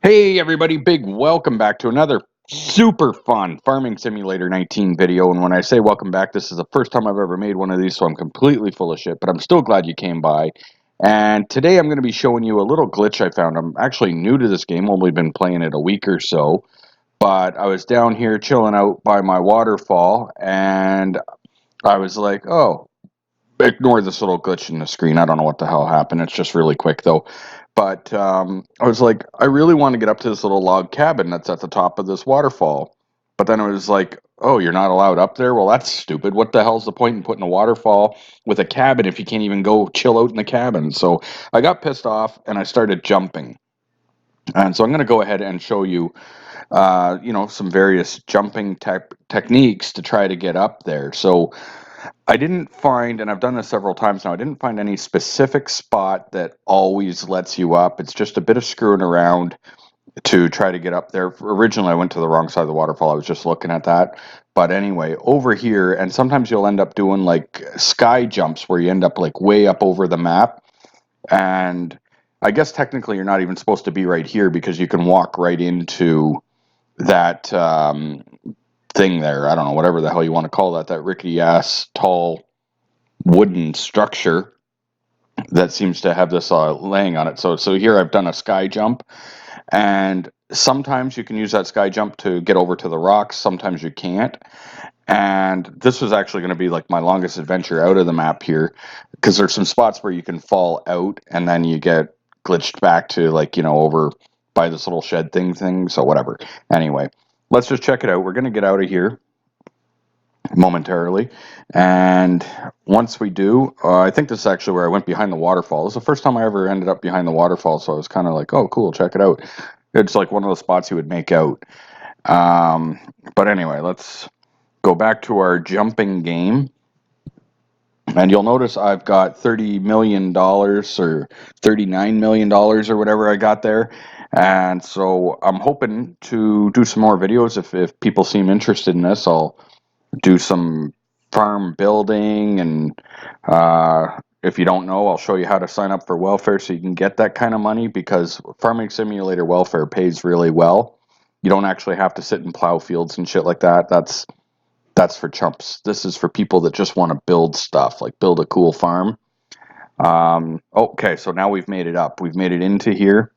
Hey everybody, big welcome back to another super fun Farming Simulator 19 video. And when I say welcome back, this is the first time I've ever made one of these, so I'm completely full of shit, but I'm still glad you came by. And today I'm going to be showing you a little glitch I found. I'm actually new to this game, only been playing it a week or so, but I was down here chilling out by my waterfall, and I was like, oh, ignore this little glitch in the screen. I don't know what the hell happened. It's just really quick though. But I was like, I really want to get up to this little log cabin that's at the top of this waterfall. But then it was like, oh, you're not allowed up there? Well, that's stupid. What the hell's the point in putting a waterfall with a cabin if you can't even go chill out in the cabin? So I got pissed off and I started jumping. And so I'm going to go ahead and show you, some various jumping techniques to try to get up there. So I didn't find, and I've done this several times now, I didn't find any specific spot that always lets you up. It's just a bit of screwing around to try to get up there. Originally, I went to the wrong side of the waterfall. I was just looking at that. But anyway, over here, and sometimes you'll end up doing like sky jumps where you end up like way up over the map. And I guess technically you're not even supposed to be right here because you can walk right into that thing there. I don't know, whatever the hell you want to call that, that rickety ass tall wooden structure that seems to have this laying on it. So here I've done a sky jump, and sometimes you can use that sky jump to get over to the rocks. Sometimes you can't. And this was actually going to be like my longest adventure out of the map here, because there's some spots where you can fall out and then you get glitched back to like, over by this little shed thing. So whatever. Anyway, let's just check it out. We're going to get out of here momentarily, and once we do, I think this is actually where I went behind the waterfall. This is the first time I ever ended up behind the waterfall, so I was kind of like, oh cool, check it out. It's like one of those spots you would make out. um, but anyway, let's go back to our jumping game, and you'll notice I've got $30 million or $39 million or whatever I got there. And so I'm hoping to do some more videos. If people seem interested in this, I'll do some farm building, and if you don't know, I'll show you how to sign up for welfare so you can get that kind of money, because Farming Simulator welfare pays really well. You don't actually have to sit and plow fields and shit like that. That's for chumps. This is for people that just want to build stuff, like build a cool farm. Okay, so now we've made it up. We've made it into here.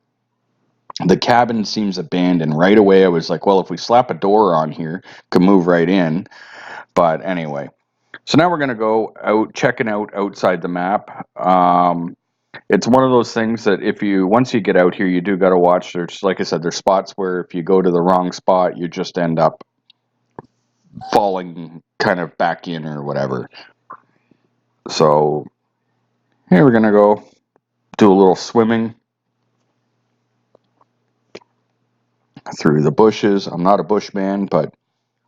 The cabin seems abandoned right away. I was like, well, if we slap a door on here, could move right in. But anyway, so now we're going to go out, checking out outside the map. It's one of those things that once you get out here, you do got to watch. There's, like I said, there's spots where if you go to the wrong spot, you just end up falling kind of back in or whatever. So here we're going to go do a little swimming through the bushes. I'm not a bushman, but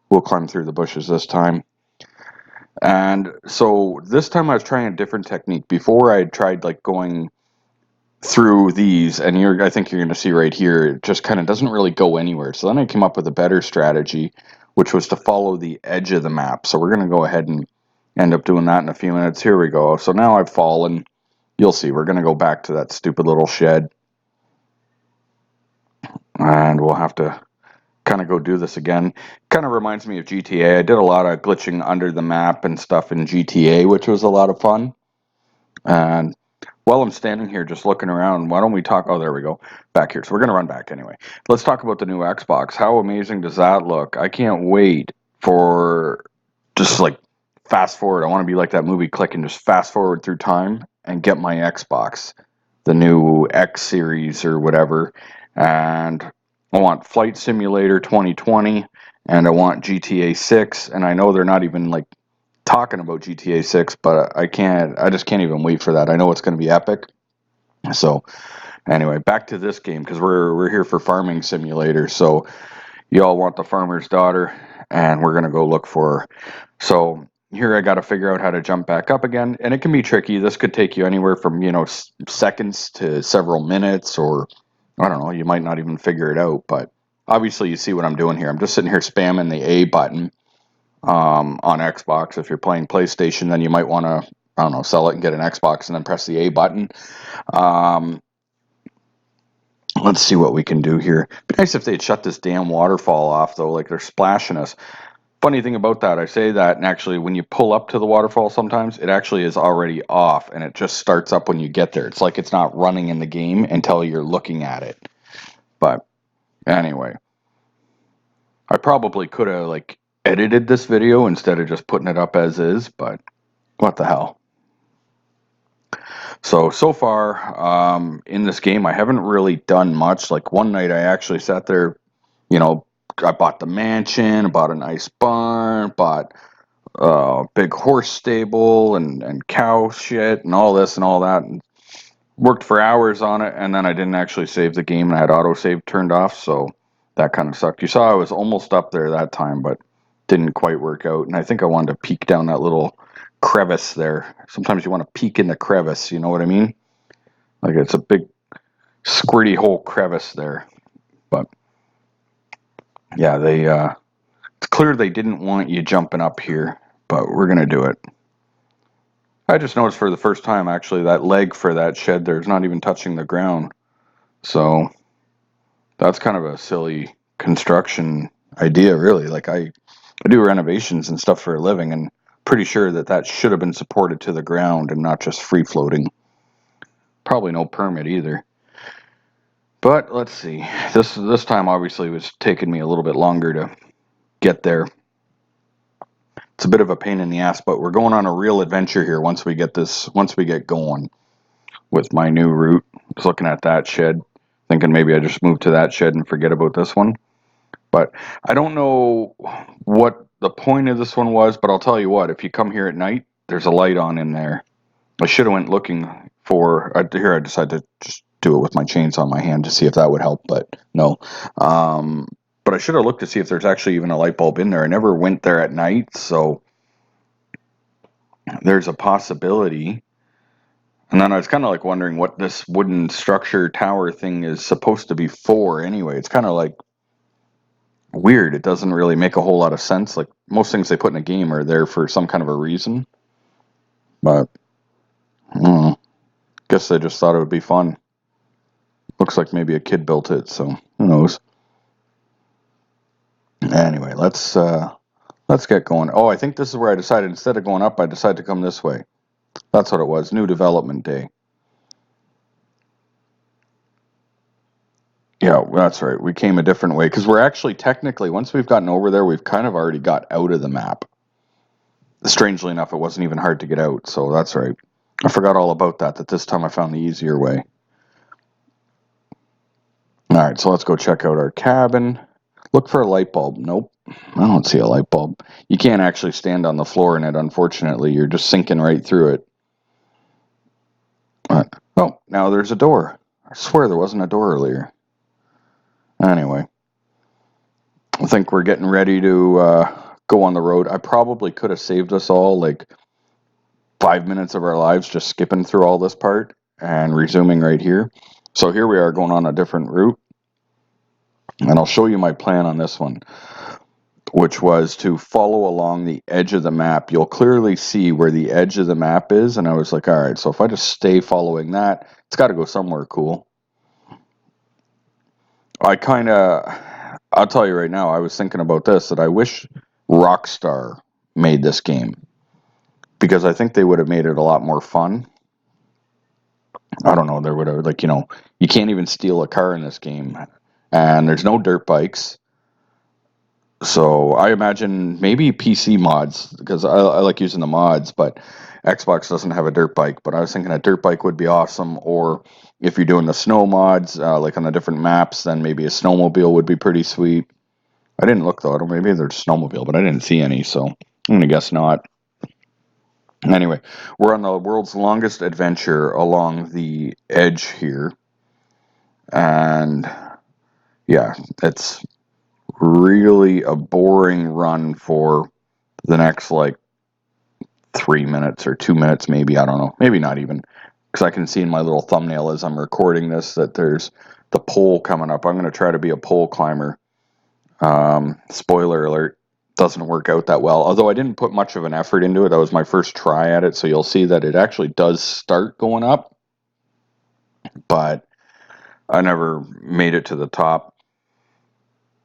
we'll climb through the bushes this time. And so this time I was trying a different technique. Before I had tried like going through these, and I think you're going to see right here, it just kind of doesn't really go anywhere. So then I came up with a better strategy, which was to follow the edge of the map. So we're going to go ahead and end up doing that in a few minutes. Here we go. So now I've fallen. You'll see. We're going to go back to that stupid little shed, and we'll have to kind of go do this again. Kind of reminds me of GTA. I did a lot of glitching under the map and stuff in GTA, which was a lot of fun. And while I'm standing here just looking around, why don't we talk? Oh, there we go. Back here. So we're going to run back anyway. Let's talk about the new Xbox. How amazing does that look? I can't wait for just like fast forward. I want to be like that movie Click and just fast forward through time and get my Xbox, the new X series or whatever. And I want Flight Simulator 2020, and I want GTA 6. And I know they're not even like talking about GTA 6, but I just can't even wait for that. I know it's going to be epic. So anyway, back to this game, because we're here for Farming Simulator. So y'all want the farmer's daughter, and we're going to go look for her. So here I got to figure out how to jump back up again, and it can be tricky. This could take you anywhere from, seconds to several minutes, or I don't know, you might not even figure it out. But obviously you see what I'm doing here. I'm just sitting here spamming the A button. On Xbox. If you're playing PlayStation, then you might want to, I don't know, sell it and get an Xbox and then press the A button. Um, Let's see what we can do here. Be nice if they'd shut this damn waterfall off, though, like they're splashing us. Funny thing about that, I say that, and actually, when you pull up to the waterfall sometimes, it actually is already off, and it just starts up when you get there. It's like it's not running in the game until you're looking at it. But anyway, I probably could have, like, edited this video instead of just putting it up as is, but what the hell. So far, in this game, I haven't really done much. Like, one night I actually sat there, you know, I bought the mansion, bought a nice barn, bought big horse stable and cow shit and all this and all that, and worked for hours on it, and then I didn't actually save the game, and I had autosave turned off, so that kind of sucked. You saw I was almost up there that time, but didn't quite work out, and I think I wanted to peek down that little crevice there. Sometimes you want to peek in the crevice, you know what I mean? Like it's a big squirty hole crevice there. But yeah, it's clear they didn't want you jumping up here, but we're gonna do it. I just noticed for the first time, actually, that leg for that shed there's not even touching the ground. So that's kind of a silly construction idea, really. Like I do renovations and stuff for a living, and pretty sure that that should have been supported to the ground and not just free floating. Probably no permit either. But let's see. This time obviously was taking me a little bit longer to get there. It's a bit of a pain in the ass, but we're going on a real adventure here once we get going with my new route. Just looking at that shed, thinking maybe I just move to that shed and forget about this one. But I don't know what the point of this one was, but I'll tell you what, if you come here at night, there's a light on in there. I should have went looking for, here I decided to just do it with my chainsaw in my hand to see if that would help, but no. But I should have looked to see if there's actually even a light bulb in there. I never went there at night, so there's a possibility. And then I was kind of like wondering what this wooden structure tower thing is supposed to be for anyway. It's kind of like weird. It doesn't really make a whole lot of sense. Like most things they put in a game are there for some kind of a reason. But I don't know. Guess they just thought it would be fun. Looks like maybe a kid built it, so who knows. Anyway, let's get going. Oh, I think this is where I decided instead of going up, I decided to come this way. That's what it was. New development day. Yeah, that's right. We came a different way because we're actually technically, once we've gotten over there, we've kind of already got out of the map. Strangely enough, it wasn't even hard to get out, so that's right. I forgot all about that, that this time I found the easier way. Alright, so let's go check out our cabin. Look for a light bulb. Nope, I don't see a light bulb. You can't actually stand on the floor in it, unfortunately. You're just sinking right through it. Oh, now there's a door. I swear there wasn't a door earlier. Anyway, I think we're getting ready to go on the road. I probably could have saved us all like 5 minutes of our lives just skipping through all this part and resuming right here. So here we are going on a different route. And I'll show you my plan on this one, which was to follow along the edge of the map. You'll clearly see where the edge of the map is. And I was like, all right, so if I just stay following that, it's got to go somewhere cool. I'll tell you right now, I was thinking about this, that I wish Rockstar made this game because I think they would have made it a lot more fun. I don't know, there would have, like, you can't even steal a car in this game, and there's no dirt bikes. So I imagine maybe PC mods, because I like using the mods, but Xbox doesn't have a dirt bike. But I was thinking a dirt bike would be awesome, or if you're doing the snow mods, like on the different maps, then maybe a snowmobile would be pretty sweet. I didn't look though, maybe there's snowmobile, but I didn't see any, so I'm gonna guess not. Anyway, we're on the world's longest adventure along the edge here, and yeah, it's really a boring run for the next like 3 minutes or 2 minutes, maybe. I don't know, maybe not even, because I can see in my little thumbnail as I'm recording this that there's the pole coming up. I'm going to try to be a pole climber. Spoiler alert, doesn't work out that well, although I didn't put much of an effort into it. That was my first try at it, so you'll see that it actually does start going up, but I never made it to the top.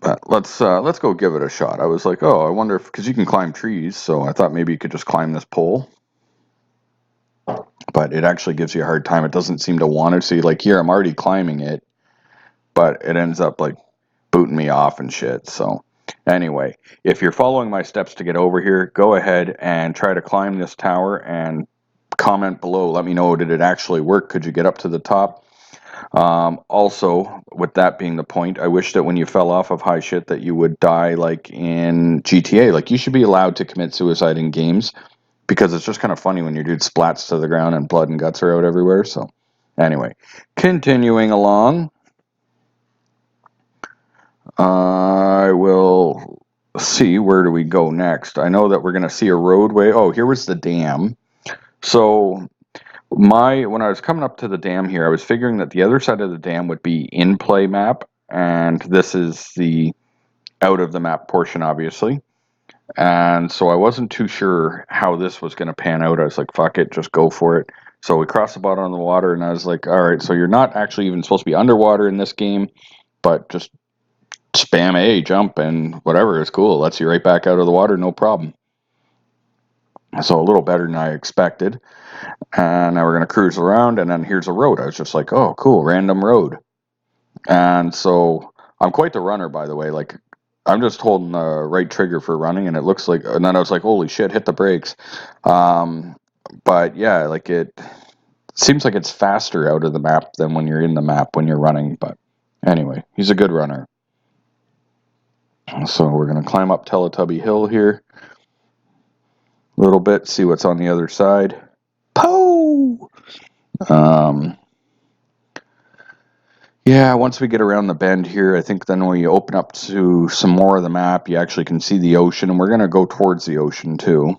But let's go give it a shot. I was like, oh, I wonder if because you can climb trees, so I thought maybe you could just climb this pole. But it actually gives you a hard time. It doesn't seem to want to. See, like here, I'm already climbing it, but it ends up like booting me off and shit. So anyway, if you're following my steps to get over here, go ahead and try to climb this tower and comment below. Let me know, did it actually work? Could you get up to the top? Also, with that being the point, I wish that when you fell off of high shit that you would die like in GTA. Like you should be allowed to commit suicide in games because it's just kind of funny when your dude splats to the ground and blood and guts are out everywhere. So anyway, continuing along, I will see where do we go next. I know that we're going to see a roadway. Oh, here was the dam. So when I was coming up to the dam here, I was figuring that the other side of the dam would be in play map, and this is the out of the map portion, obviously. And so I wasn't too sure how this was going to pan out. I was like, fuck it, just go for it. So we crossed the bottom of the water, and I was like, all right, so you're not actually even supposed to be underwater in this game, but just spam A, jump, and whatever is cool. Lets you right back out of the water, no problem. So a little better than I expected. And now we're going to cruise around, and then here's a road. I was just like, oh, cool, random road. And so I'm quite the runner, by the way. Like, I'm just holding the right trigger for running, and it looks like, and then I was like, holy shit, hit the brakes. Um, but yeah, like it seems like it's faster out of the map than when you're in the map when you're running. But anyway, he's a good runner. So we're going to climb up Teletubby Hill here a little bit, see what's on the other side. Pow! Um, Yeah, once we get around the bend here, I think then when you open up to some more of the map, you actually can see the ocean, and we're going to go towards the ocean too.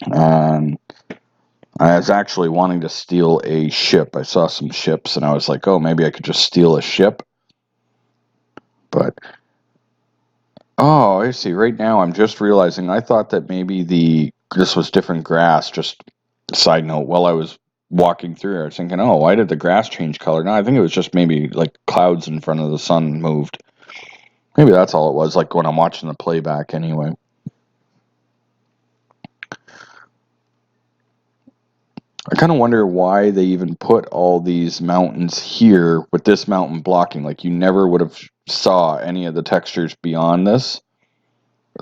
And I was actually wanting to steal a ship. I saw some ships, and I was like, oh, maybe I could just steal a ship. But, oh, I see. Right now, I'm just realizing I thought that maybe this was different grass. Just side note, while I was walking through, I was thinking, oh, why did the grass change color? No, I think it was just maybe like clouds in front of the sun moved. Maybe that's all it was, like when I'm watching the playback anyway. I kind of wonder why they even put all these mountains here with this mountain blocking. Like you never would have saw any of the textures beyond this.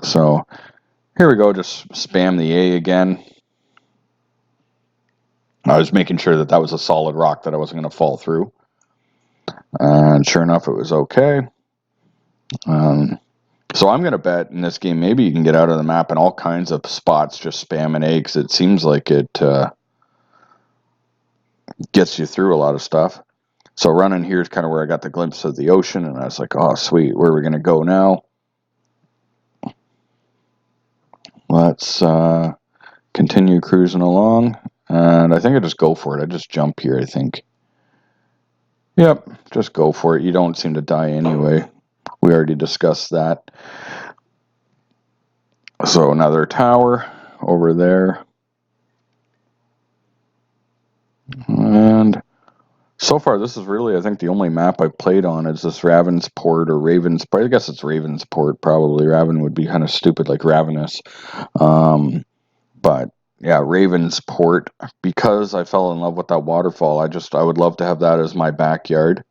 So here we go, just spam the A again. I was making sure that that was a solid rock that I wasn't going to fall through. And sure enough, it was okay. So I'm going to bet in this game, maybe you can get out of the map in all kinds of spots just spamming A because it seems like it gets you through a lot of stuff. So running here is kind of where I got the glimpse of the ocean, and I was like, oh, sweet, where are we going to go now? Let's continue cruising along, and I think I just go for it. I just jump here, I think. Yep, just go for it. You don't seem to die anyway. We already discussed that. So another tower over there. And so far, this is really, I think, the only map I've played on is this Ravensport or Ravensport. I guess it's Ravensport, probably. Raven would be kind of stupid, like Ravenous. But yeah, Ravensport, because I fell in love with that waterfall, I would love to have that as my backyard.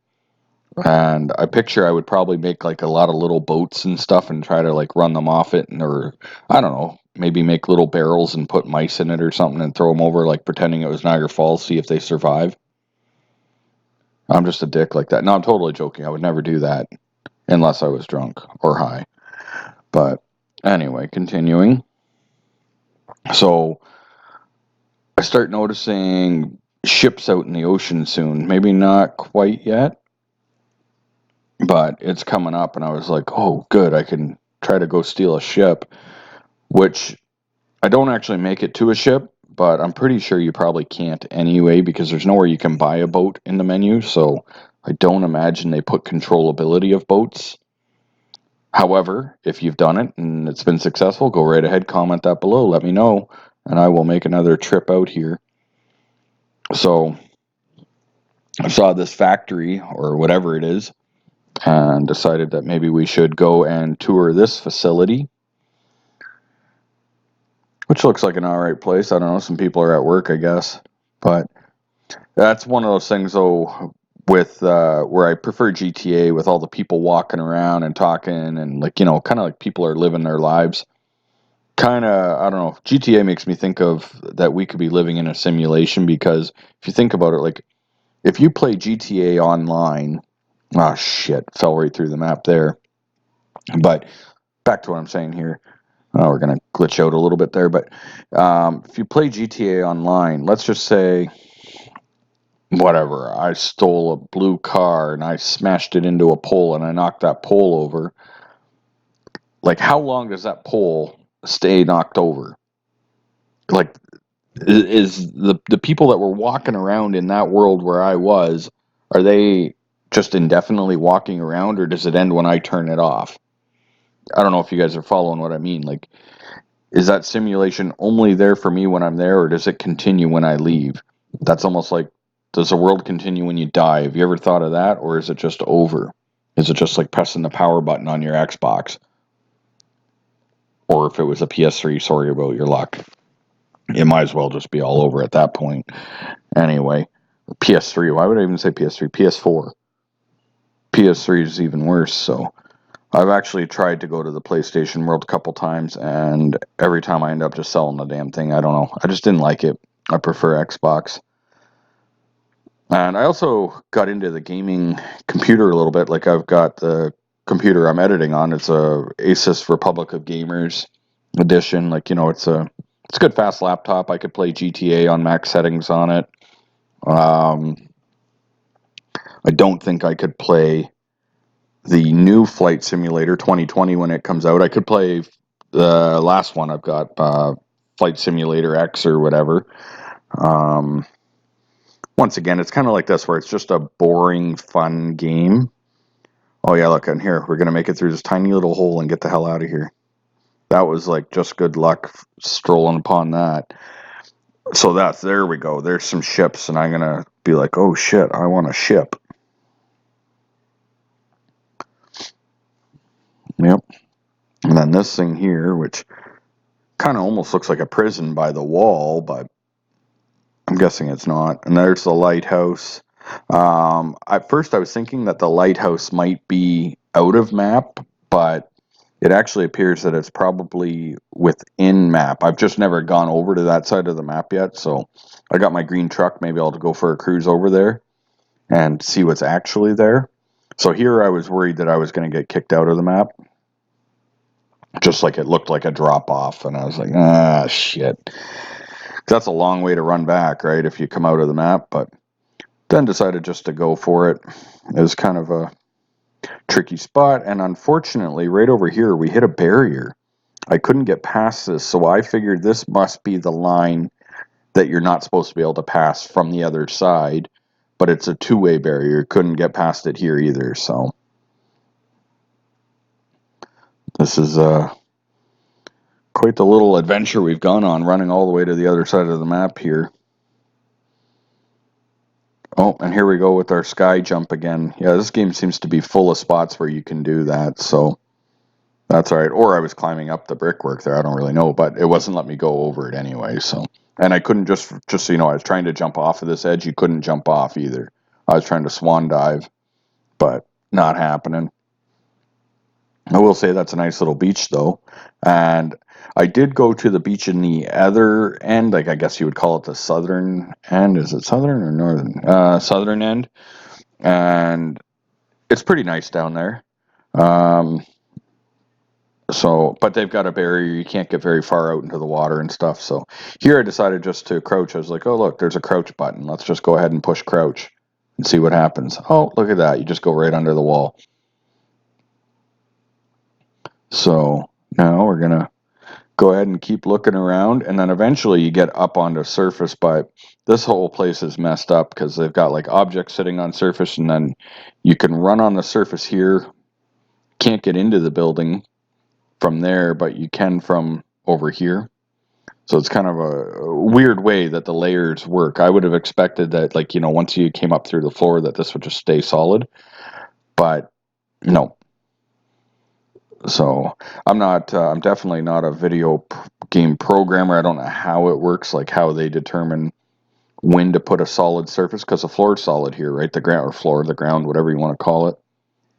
And I picture I would probably make like a lot of little boats and stuff and try to like run them off it, or I don't know, maybe make little barrels and put mice in it or something and throw them over, like pretending it was Niagara Falls, see if they survive. I'm just a dick like that. No, I'm totally joking. I would never do that unless I was drunk or high. But anyway, continuing. So I start noticing ships out in the ocean soon. Maybe not quite yet, but it's coming up. And I was like, oh, good. I can try to go steal a ship, which I don't actually make it to a ship, but I'm pretty sure you probably can't anyway because there's nowhere you can buy a boat in the menu. So I don't imagine they put controllability of boats. However, if you've done it and it's been successful, go right ahead, comment that below, let me know, and I will make another trip out here. So I saw this factory or whatever it is and decided that maybe we should go and tour this facility, which looks like an alright place. I don't know, some people are at work, I guess. But that's one of those things, though, with where I prefer GTA with all the people walking around and talking and, like, you know, kind of like people are living their lives. Kind of, I don't know. GTA makes me think of that we could be living in a simulation because if you think about it, like, if you play GTA online, oh shit, fell right through the map there. But back to what I'm saying here. Oh, we're going to glitch out a little bit there, but if you play GTA online, let's just say, whatever, I stole a blue car and I smashed it into a pole and I knocked that pole over. Like, how long does that pole stay knocked over? Like, is the people that were walking around in that world where I was, are they just indefinitely walking around, or does it end when I turn it off? I don't know if you guys are following what I mean. Like, is that simulation only there for me when I'm there, or does it continue when I leave? That's almost like, does the world continue when you die? Have you ever thought of that, or is it just over? Is it just like pressing the power button on your Xbox? Or if it was a PS3, sorry about your luck. It might as well just be all over at that point. Anyway, PS3, why would I even say PS3? PS4. PS3 is even worse, so I've actually tried to go to the PlayStation World a couple times, and every time I end up just selling the damn thing. I don't know. I just didn't like it. I prefer Xbox. And I also got into the gaming computer a little bit. Like, I've got the computer I'm editing on. It's a Asus Republic of Gamers edition. Like, you know, it's a good fast laptop. I could play GTA on max settings on it. Um, I don't think I could play the new Flight Simulator 2020 when it comes out. I could play the last one I've got, Flight Simulator X or whatever. Um, Once again, it's kind of like this where it's just a boring, fun game. Oh yeah, look, in here, we're going to make it through this tiny little hole and get the hell out of here. That was like just good luck strolling upon that. So there we go. There's some ships, and I'm going to be like, oh shit, I want a ship. Yep. And then this thing here, which kind of almost looks like a prison by the wall, but I'm guessing it's not. And there's the lighthouse. At first, I was thinking that the lighthouse might be out of map, but it actually appears that it's probably within map. I've just never gone over to that side of the map yet, so I got my green truck. Maybe I'll go for a cruise over there and see what's actually there. So here I was worried that I was going to get kicked out of the map, just like it looked like a drop off, and I was like, ah, shit. That's a long way to run back, right, if you come out of the map, but then decided just to go for it. It was kind of a tricky spot, and unfortunately, right over here, we hit a barrier. I couldn't get past this, so I figured this must be the line that you're not supposed to be able to pass from the other side, but it's a two-way barrier. Couldn't get past it here either, so this is quite the little adventure we've gone on, running all the way to the other side of the map here. Oh, and here we go with our sky jump again. Yeah, this game seems to be full of spots where you can do that, so that's all right. Or I was climbing up the brickwork there. I don't really know, but it wasn't letting me go over it anyway, so. And I couldn't just so you know, I was trying to jump off of this edge. You couldn't jump off either. I was trying to swan dive, but not happening. I will say that's a nice little beach, though. And I did go to the beach in the other end, like I guess you would call it the southern end. Is it southern or northern? Southern end. And it's pretty nice down there. Um, but they've got a barrier. You can't get very far out into the water and stuff. So here I decided just to crouch. I was like, oh, look, there's a crouch button. Let's just go ahead and push crouch and see what happens. Oh, look at that. You just go right under the wall. So now we're going to go ahead and keep looking around. And then eventually you get up onto surface. But this whole place is messed up because they've got like objects sitting on surface. And then you can run on the surface here. Can't get into the building from there, but you can from over here. So it's kind of a weird way that the layers work. I would have expected that, like, once you came up through the floor, that this would just stay solid, but no. So I'm definitely not a game programmer. I don't know how it works, like how they determine when to put a solid surface, because the floor is solid here, right? The ground or floor, the ground, whatever you want to call it.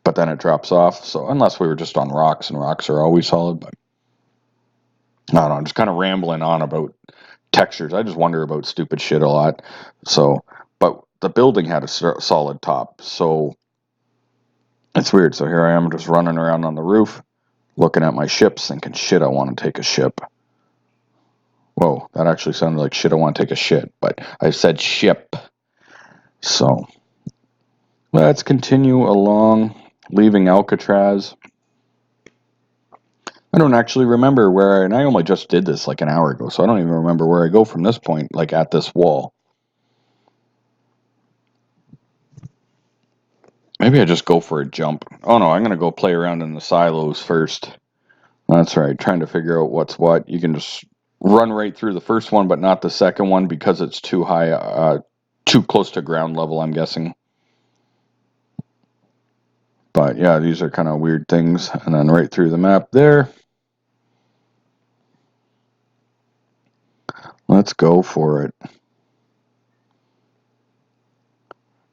But then it drops off. So unless we were just on rocks, and rocks are always solid, but I don't know. I'm just kind of rambling on about textures. I just wonder about stupid shit a lot. So, but the building had a solid top, so it's weird. So here I am, just running around on the roof, looking at my ships, thinking, shit, I want to take a ship. Whoa, that actually sounded like shit, I want to take a shit, but I said ship. So let's continue along, leaving Alcatraz. I don't actually remember and I only just did this like an hour ago, so I don't even remember where I go from this point, like at this wall. Maybe I just go for a jump. Oh no, I'm going to go play around in the silos first. That's right, trying to figure out what's what. You can just run right through the first one, but not the second one because it's too high, too close to ground level, I'm guessing. But yeah, these are kind of weird things. And then right through the map there. Let's go for it.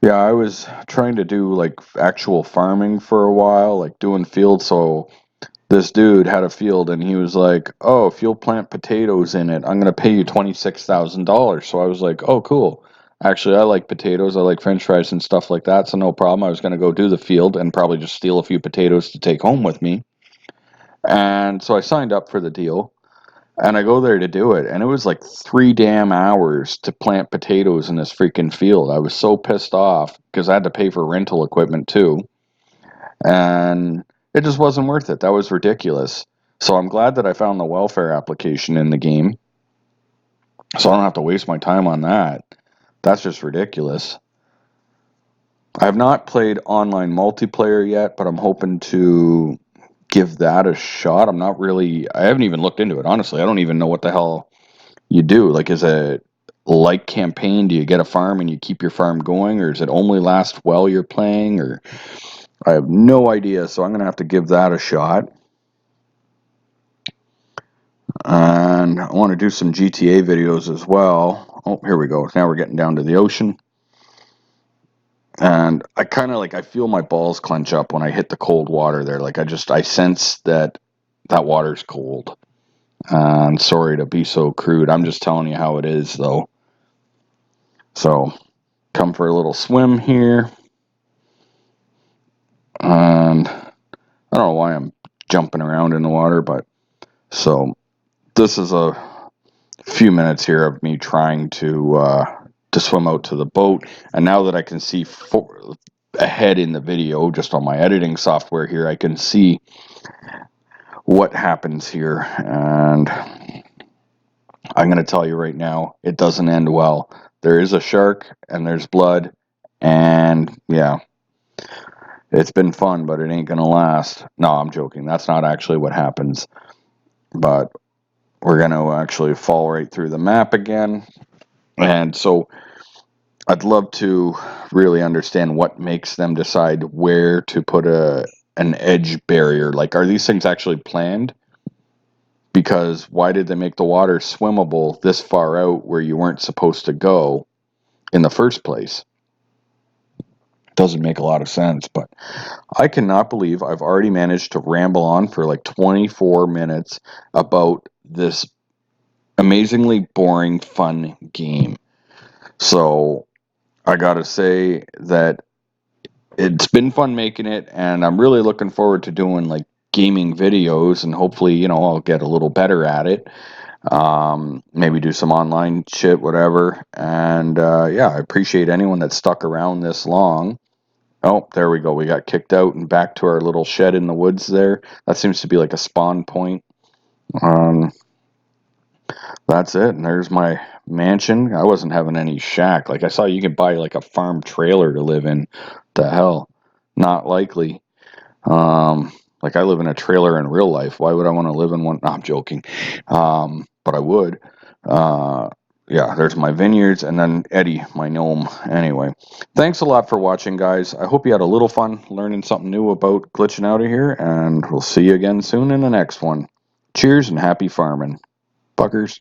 Yeah, I was trying to do like actual farming for a while, like doing fields. So this dude had a field and he was like, "Oh, if you'll plant potatoes in it, I'm going to pay you $26,000." So I was like, "Oh, cool. Actually, I like potatoes. I like french fries and stuff like that. So no problem. I was going to go do the field and probably just steal a few potatoes to take home with me." And so I signed up for the deal. And I go there to do it, and it was like 3 damn hours to plant potatoes in this freaking field. I was so pissed off because I had to pay for rental equipment too, and it just wasn't worth it. That was ridiculous. So I'm glad that I found the welfare application in the game, so I don't have to waste my time on that. That's just ridiculous. I have not played online multiplayer yet, but I'm hoping to give that a shot. I haven't even looked into it, honestly. I don't even know what the hell you do. Like, is it like campaign? Do you get a farm and you keep your farm going, or does it only last while you're playing? Or I have no idea, so I'm gonna have to give that a shot. And I want to do some GTA videos as well. Oh, here we go. Now we're getting down to the ocean. And I kind of I feel my balls clench up when I hit the cold water there. Like I sense that water's cold. And sorry to be so crude. I'm just telling you how it is, though. So come for a little swim here. And I don't know why I'm jumping around in the water, but so this is a few minutes here of me trying to swim out to the boat. And now that I can see ahead in the video, just on my editing software here, I can see what happens here. And I'm going to tell you right now, it doesn't end well. There is a shark and there's blood, and yeah, it's been fun, but it ain't going to last. No, I'm joking. That's not actually what happens. But we're going to actually fall right through the map again. And so I'd love to really understand what makes them decide where to put an edge barrier. Like, are these things actually planned? Because why did they make the water swimmable this far out where you weren't supposed to go in the first place? Doesn't make a lot of sense, but I cannot believe I've already managed to ramble on for like 24 minutes about this amazingly boring, fun game. So I gotta say that it's been fun making it, and I'm really looking forward to doing like gaming videos, and hopefully, I'll get a little better at it. Maybe do some online shit, whatever. And yeah, I appreciate anyone that stuck around this long. Oh, there we go. We got kicked out and back to our little shed in the woods there. That seems to be like a spawn point. Um, that's it. And there's my mansion. I wasn't having any shack. Like I saw you could buy like a farm trailer to live in. The hell? Not likely. Like I live in a trailer in real life. Why would I want to live in one? No, I'm joking. But I would. Yeah, there's my vineyards, and then Eddie, my gnome. Anyway, thanks a lot for watching, guys. I hope you had a little fun learning something new about glitching out of here, and we'll see you again soon in the next one. Cheers and happy farming, buggers.